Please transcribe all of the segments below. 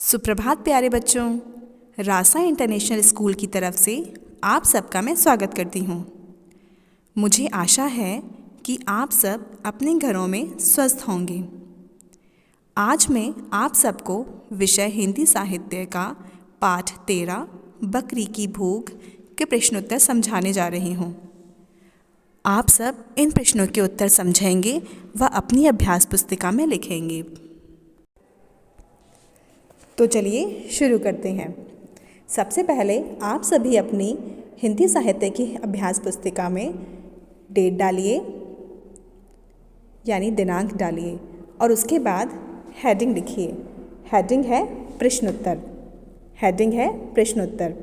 सुप्रभात प्यारे बच्चों। रासा इंटरनेशनल स्कूल की तरफ से आप सबका मैं स्वागत करती हूँ। मुझे आशा है कि आप सब अपने घरों में स्वस्थ होंगे। आज मैं आप सबको विषय हिंदी साहित्य का पाठ 13 बकरी की भूख के प्रश्नोत्तर समझाने जा रही हूँ। आप सब इन प्रश्नों के उत्तर समझेंगे व अपनी अभ्यास पुस्तिका में लिखेंगे। तो चलिए शुरू करते हैं। सबसे पहले आप सभी अपनी हिंदी साहित्य की अभ्यास पुस्तिका में डेट डालिए, यानी दिनांक डालिए, और उसके बाद हेडिंग लिखिए। हेडिंग है प्रश्नोत्तर। हेडिंग है प्रश्नोत्तर।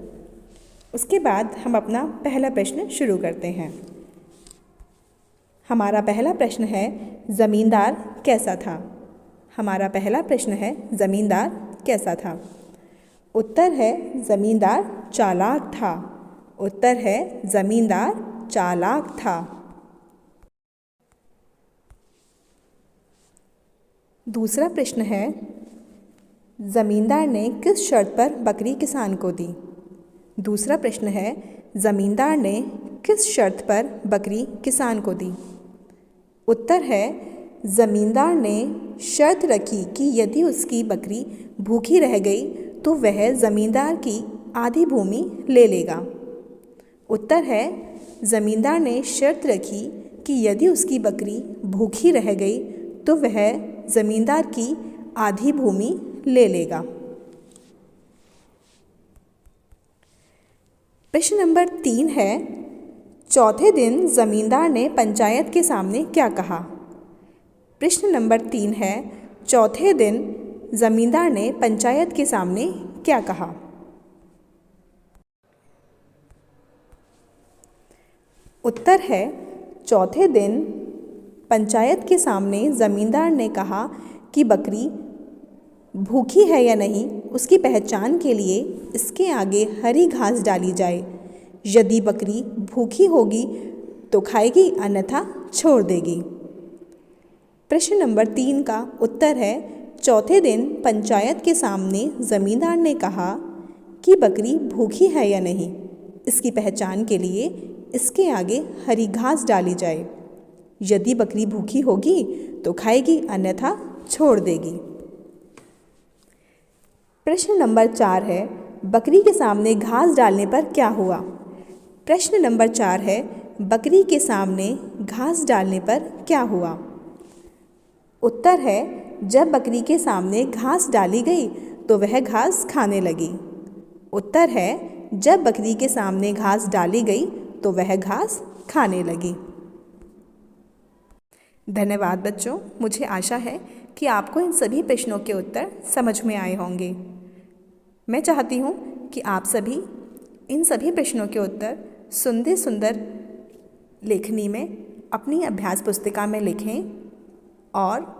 उसके बाद हम अपना पहला प्रश्न शुरू करते हैं। हमारा पहला प्रश्न है, ज़मींदार कैसा था? हमारा पहला प्रश्न है, ज़मींदार कैसा था? उत्तर है, ज़मींदार चालाक था। उत्तर है, ज़मींदार चालाक था। दूसरा प्रश्न है, ज़मींदार ने किस शर्त पर बकरी किसान को दी? दूसरा प्रश्न है, ज़मींदार ने किस शर्त पर बकरी किसान को दी? उत्तर है, ज़मींदार ने शर्त रखी कि यदि उसकी बकरी भूखी रह गई तो वह ज़मींदार की आधी भूमि ले लेगा। उत्तर है, ज़मींदार ने शर्त रखी कि यदि उसकी बकरी भूखी रह गई तो वह ज़मींदार की आधी भूमि ले लेगा। प्रश्न नंबर 3 है, चौथे दिन ज़मींदार ने पंचायत के सामने क्या कहा? प्रश्न नंबर 3 है, चौथे दिन ज़मींदार ने पंचायत के सामने क्या कहा? उत्तर है, चौथे दिन पंचायत के सामने ज़मींदार ने कहा कि बकरी भूखी है या नहीं उसकी पहचान के लिए इसके आगे हरी घास डाली जाए। यदि बकरी भूखी होगी तो खाएगी, अन्यथा छोड़ देगी। प्रश्न नंबर 3 का उत्तर है, चौथे दिन पंचायत के सामने ज़मींदार ने कहा कि बकरी भूखी है या नहीं इसकी पहचान के लिए इसके आगे हरी घास डाली जाए। यदि बकरी भूखी होगी तो खाएगी, अन्यथा छोड़ देगी। प्रश्न नंबर 4 है, बकरी के सामने घास डालने पर क्या हुआ? प्रश्न नंबर 4 है, बकरी के सामने घास डालने पर क्या हुआ? उत्तर है, जब बकरी के सामने घास डाली गई तो वह घास खाने लगी। उत्तर है, जब बकरी के सामने घास डाली गई तो वह घास खाने लगी। धन्यवाद बच्चों। मुझे आशा है कि आपको इन सभी प्रश्नों के उत्तर समझ में आए होंगे। मैं चाहती हूँ कि आप सभी इन सभी प्रश्नों के उत्तर सुंदर सुंदर लेखनी में अपनी अभ्यास पुस्तिका में लिखें और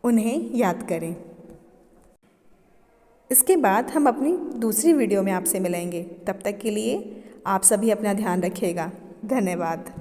उन्हें याद करें। इसके बाद हम अपनी दूसरी वीडियो में आपसे मिलेंगे। तब तक के लिए आप सभी अपना ध्यान रखिएगा। धन्यवाद।